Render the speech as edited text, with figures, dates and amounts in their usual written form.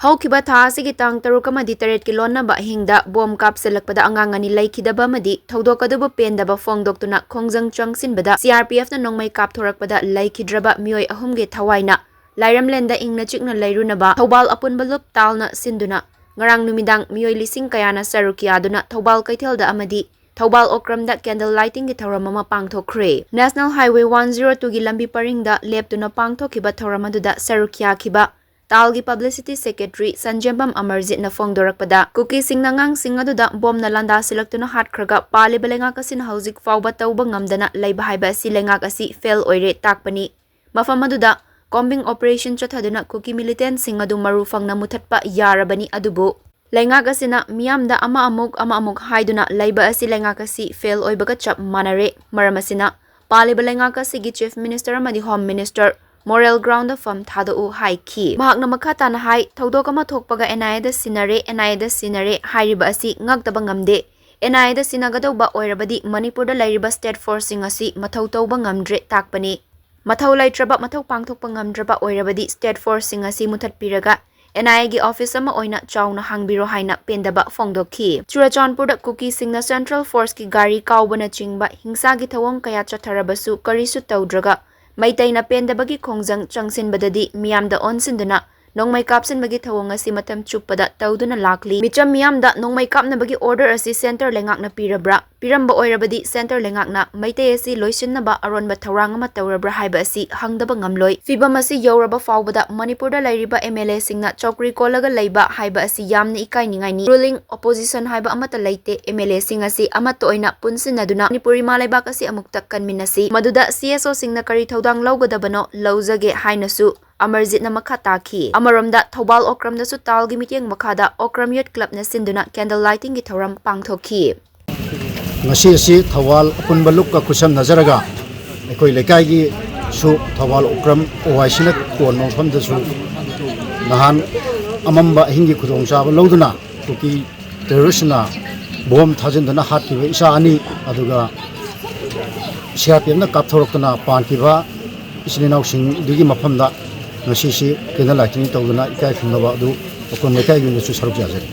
ꯍꯧꯈꯤꯕ ꯊꯥ ꯑꯁꯤꯒꯤ ꯇꯥꯡ 6-8ꯀꯤ ꯂꯣꯟꯅꯕ ꯑꯍꯤꯡꯗ ꯕꯣꯝ ꯀꯥꯞꯁꯤꯜꯂꯛꯄꯗ ꯑꯉꯥꯡ ꯑꯅꯤ ꯂꯩꯈꯤꯗꯕ ꯑꯃꯗꯤ ꯊꯧꯗꯣꯛ ꯑꯗꯨꯕꯨ ꯄꯦꯟꯗꯕ ꯐꯣꯡꯗꯣꯛꯇꯨꯅ ꯈꯣꯡꯖꯪ ꯆꯪꯁꯤꯟꯕꯗ CRPFꯅ ꯅꯣꯡꯃꯩ ꯀꯥꯞꯊꯣꯔꯛꯄꯗ ꯂꯩꯈꯤꯗ꯭ꯔꯕ ꯃꯤꯑꯣꯏ 3ꯒꯤ ꯊꯋꯥꯏꯅ ꯂꯥꯏꯔꯝꯂꯦꯟꯗ ꯏꯪꯅ ꯆꯤꯛꯅ ꯂꯩꯔꯨꯅꯕ ꯊꯧꯕꯥꯜ ꯑꯄꯨꯟꯕ ꯂꯨꯞ ꯇꯥꯜꯅ ꯁꯤꯟꯗꯨꯅ ꯉꯔꯥꯡ ꯅꯨꯃꯤꯗꯥꯡ ꯃꯤꯑꯣꯏ ꯂꯤꯁꯤꯡ ꯀꯌꯥꯅ ꯁꯔꯨꯛ ꯌꯥꯗꯨꯅ ꯊꯧꯕꯥꯜ ꯀꯩꯊꯦꯜꯗ ꯑꯃꯗꯤ ꯊꯧꯕꯥꯜ ꯑꯣꯀ꯭ꯔꯝꯗ ꯀꯦꯟꯗꯜ ꯂꯥꯏꯇꯤꯡꯒꯤ ꯊꯧꯔꯝ ꯑꯃ ꯄꯥꯡꯊꯣꯛꯈ꯭ꯔꯦ꯫ ꯅꯦꯁꯅꯦꯜ ꯍꯥꯏꯋꯦ 102ꯒꯤ ꯂꯝꯕꯤ ꯄꯔꯤꯡꯗ ꯂꯦꯞꯇꯨꯅ ꯄꯥꯡꯊꯣꯛꯈꯤꯕ ꯊꯧꯔꯝ ꯑꯗꯨꯗ ꯁꯔꯨꯛ ꯌꯥꯈꯤꯕ ꯇꯥꯜꯒꯤ ꯄꯕ꯭ꯂꯤꯁꯤꯇꯤ ꯁꯦꯀ꯭ꯔꯦꯇꯔꯤ ꯁꯟꯖꯦꯝꯕꯝ ꯑꯃꯔꯖꯤꯠꯅ ꯐꯣꯡꯗꯣꯔꯛꯄꯗ ꯀꯨꯀꯤꯁꯤꯡꯅ ꯑꯉꯥꯡꯁꯤꯡ ꯑꯗꯨꯗ ꯕꯣꯝꯅ ꯂꯥꯟꯗꯥꯁꯤꯜꯂꯛꯇꯨꯅ ꯍꯥꯠꯈ꯭ꯔꯒ ꯄꯥꯜꯂꯤꯕ ꯂꯩꯉꯥꯛ ꯑꯁꯤꯅ ꯍꯧꯖꯤꯛ ꯐꯥꯎꯕ ꯇꯧꯕ ꯉꯝꯗꯅ ꯂꯩꯕ ꯍꯥꯏꯕ ꯑꯁꯤ ꯂꯩꯉꯥꯛ ꯑꯁꯤ ꯐꯦꯜ ꯑꯣꯏꯔꯦ ꯇꯥꯛꯄꯅꯤ꯫ ꯃꯐꯝ ꯑꯗꯨꯗ ꯀꯣꯝꯕꯤꯡ ꯑꯣꯄꯔꯦꯁꯟ ꯆꯠꯊꯗꯨꯅ ꯀꯨꯀꯤ ꯃꯤꯂꯤꯇꯦꯟꯠꯁꯤꯡ ꯑꯗꯨ ꯃꯔꯨ ꯐꯪꯅ ꯃꯨꯊꯠꯄ ꯌꯥꯔꯕꯅꯤ ꯑꯗꯨꯕꯨ ꯂꯩꯉꯥꯛ ꯑꯁꯤꯅ ꯃꯤꯌꯥꯝꯗ ꯑꯃ ꯑꯃꯨꯛ ꯍꯥꯏꯗꯨꯅ ꯂꯩꯕ ꯑꯁꯤ ꯂꯩꯉꯥꯛ ꯑꯁꯤ ꯐꯦꯜ ꯑꯣꯏꯕꯒ ꯆꯞ ꯃꯥꯟꯅꯔꯦ꯫ ꯃꯔꯝ ꯑꯁꯤꯅ ꯄꯥꯜꯂꯤꯕ ꯂꯩꯉꯥꯛ ꯑꯁꯤꯒꯤ ꯆꯤꯐ ꯃꯤꯅꯤꯁꯇꯔ ꯑꯃꯗꯤ ꯍꯣꯝ ꯃꯤꯅꯤꯁꯇꯔ ꯃꯣꯔꯦꯜ ꯒ꯭ꯔꯥꯎꯟꯗ ꯐꯝ ꯊꯥꯗꯣꯛꯎ ꯍꯥꯏꯈꯤ꯫ ꯃꯍꯥꯛꯅ ꯃꯈꯥ ꯇꯥꯅ ꯍꯥꯏ ꯊꯧꯗꯣꯛ ꯑꯃ ꯊꯣꯛꯄꯒ NIAꯗ ꯁꯤꯟꯅꯔꯦ ꯍꯥꯏꯔꯤꯕ ꯑꯁꯤ ꯉꯛꯇꯕ ꯉꯝꯗꯦ꯫ NIAꯗ ꯁꯤꯟꯅꯒꯗꯧꯕ ꯑꯣꯏꯔꯕꯗꯤ ꯃꯅꯤꯄꯨꯔꯗ ꯂꯩꯔꯤꯕ ꯁ꯭ꯇꯦꯠ ꯐꯣꯔꯁꯁꯤꯡ ꯑꯁꯤ ꯃꯊꯧ ꯇꯧꯕ ꯉꯝꯗ꯭ꯔꯦ ꯇꯥꯛꯄꯅꯤ꯫ ꯃꯊꯧ ꯂꯩꯇ꯭ꯔꯕ ꯃꯊꯧ ꯄꯥꯡꯊꯣꯛꯄ ꯉꯝꯗ꯭ꯔꯕ ꯑꯣꯏꯔꯕꯗꯤ ꯁ꯭ꯇꯦꯠ ꯐꯣꯔꯁꯁꯤꯡ ꯑꯁꯤ ꯃꯨꯊꯠꯄꯤꯔꯒ NIAꯒꯤ ꯑꯣꯐꯤꯁ ꯑꯃ ꯑꯣꯏꯅ ꯆꯥꯎꯅ ꯍꯥꯡꯕꯤꯔꯣ ꯍꯥꯏꯅ ꯄꯦꯟꯗꯕ ꯐꯣꯡꯗꯣꯛꯈꯤ꯫ ꯆꯨꯔꯆꯥꯟꯄꯨꯔꯗ ꯀꯨꯀꯤꯁꯤꯡꯅ ꯁꯦꯟꯇ꯭ꯔꯦꯜ ꯐꯣꯔꯁꯀꯤ ꯒꯥꯔꯤ ꯀꯥꯎꯕꯅꯆꯤꯡꯕ ꯍꯤꯡꯁꯥꯒꯤ ꯊꯧꯑꯣꯡ ꯀꯌꯥ ꯆꯠꯊꯔꯕꯁꯨ ꯀꯔꯤꯁꯨ ꯇꯧꯗ꯭ꯔꯒ ꯃꯩꯇꯩꯅ ꯄꯦꯟꯗꯕꯒꯤ ꯈꯣꯡꯖꯪ ꯆꯪꯁꯤꯟꯕꯗꯗꯤ ꯃꯤꯌꯥꯝꯗ ꯑꯣꯟꯁꯤꯟꯗꯨꯅ ꯅꯣꯡꯃꯩ ꯀꯥꯞꯁꯤꯟꯕꯒꯤ ꯊꯧꯑꯣꯡ ꯑꯁꯤ ꯃꯇꯝ ꯆꯨꯞꯄꯗ ꯇꯧꯗꯨꯅ ꯂꯥꯛꯂꯤ꯫ ꯃꯤꯆꯝ ꯃꯤꯌꯥꯝꯗ ꯅꯣꯡꯃꯩ ꯀꯥꯞꯅꯕꯒꯤ ꯑꯣꯔꯗꯔ ꯑꯁꯤ ꯁꯦꯟꯇꯔ ꯂꯩꯉꯥꯛꯅ ꯄꯤꯔꯕ꯭ꯔꯥ? ꯄꯤꯔꯝꯕ ꯑꯣꯏꯔꯕꯗꯤ ꯁꯦꯟꯇꯔ ꯂꯩꯉꯥꯛꯅ ꯃꯩꯇꯩ ꯑꯁꯤ ꯂꯣꯏꯁꯤꯟꯅꯕ ꯑꯔꯣꯟꯕ ꯊꯧꯔꯥꯡ ꯑꯃ ꯇꯧꯔꯕ꯭ꯔꯥ ꯍꯥꯏꯕ ꯑꯁꯤ ꯍꯪꯗꯕ ꯉꯝꯂꯣꯏ꯫ ꯐꯤꯚꯝ ꯑꯁꯤ ꯌꯧꯔꯕ ꯐꯥꯎꯕꯗ ꯃꯅꯤꯄꯨꯔꯗ ꯂꯩꯔꯤꯕ MLAꯁꯤꯡꯅ ꯆꯧꯀ꯭ꯔꯤ ꯀꯣꯜꯂꯒ ꯂꯩꯕ ꯍꯥꯏꯕ ꯑꯁꯤ ꯌꯥꯝꯅ ꯏꯀꯥꯏꯅꯤꯡꯉꯥꯏꯅꯤ꯫ ꯔꯨꯂꯤꯡ ꯑꯣꯄꯣꯖꯤꯁꯟ ꯍꯥꯏꯕ ꯑꯃꯠꯇ ꯂꯩꯇꯦ꯫ MLAꯁꯤꯡ ꯑꯁꯤ ꯑꯃꯠꯇ ꯑꯣꯏꯅ ꯄꯨꯟꯁꯤꯟꯅꯗꯨꯅ ꯃꯅꯤꯄꯨꯔ ꯏꯃꯥ ꯂꯩꯕꯥꯛ ꯑꯁꯤ ꯑꯃꯨꯛꯇ ꯀꯟꯃꯤꯟꯅꯁꯤ꯫ ꯃꯗꯨꯗ CSOꯁꯤꯡꯅ ꯀꯔꯤ ꯊꯧꯗꯥꯡ ꯂꯧꯒꯗꯕꯅꯣ ꯂꯧꯖꯒꯦ ꯍꯥꯏꯅꯁꯨ ꯑꯃꯔꯖꯤꯠꯅ ꯃꯈꯥ ꯇꯥꯈꯤ꯫ ꯑꯃꯔꯣꯝꯗ ꯊꯧꯕꯥꯜ ꯑꯣꯀ꯭ꯔꯝꯗꯁꯨ ꯇꯥꯜꯒꯤ ꯃꯤꯠꯌꯦꯡ ꯃꯈꯥꯗ ꯑꯣꯀ꯭ꯔꯝ ꯌꯨꯠ ꯀ꯭ꯂꯕꯅ ꯁꯤꯟꯗꯨꯅ ꯀꯦꯟꯗꯜ ꯂꯥꯏꯇꯤꯡꯒꯤ ꯊꯧꯔꯝ ꯄꯥꯡꯊꯣꯛꯈꯤ꯫ ꯉꯁꯤ ꯑꯁꯤ ꯊꯧꯕꯥꯜ ꯑꯄꯨꯟꯕ ꯂꯨꯞꯀ ꯈꯨꯠꯁꯝꯅꯖꯔꯒ ꯑꯩꯈꯣꯏ ꯂꯩꯀꯥꯏꯒꯤ ꯁꯨ ꯊꯧꯕꯥꯜ ꯑꯣꯀ꯭ꯔꯝ OICꯅ ꯀꯣꯟꯕ ꯃꯐꯝꯗꯁꯨ ꯅꯍꯥꯟ ꯑꯃꯝꯕ ꯑꯍꯤꯡꯒꯤ ꯈꯨꯗꯣꯡꯆꯥꯕ ꯂꯧꯗꯨꯅ ꯀꯨꯀꯤ ꯇꯦꯔꯣꯔꯤꯁꯅ ꯕꯣꯝ ꯊꯥꯖꯤꯟꯗꯨꯅ ꯍꯥꯠꯈꯤꯕ ꯏꯆꯥ ꯑꯅꯤ ꯑꯗꯨꯒ CRPFꯅ ꯀꯥꯞꯊꯣꯔꯛꯇꯨꯅ ꯄꯥꯟꯈꯤꯕ ꯏꯆꯤꯜ ꯏꯅꯥꯎꯁꯤꯡꯗꯨꯒꯤ ꯃꯐꯝꯗ ꯉꯁꯤꯁꯤ ꯀꯦꯟꯗꯜ ꯂꯥꯏꯇꯤꯡ ꯇꯧꯗꯨꯅ ꯏꯀꯥꯏ ꯈꯨꯝꯅꯕ ꯑꯗꯨ ꯑꯩꯈꯣꯏ ꯂꯩꯀꯥꯏꯒꯤ ꯑꯣꯏꯅꯁꯨ ꯁꯔꯨꯛ ꯌꯥꯖꯔꯤ꯫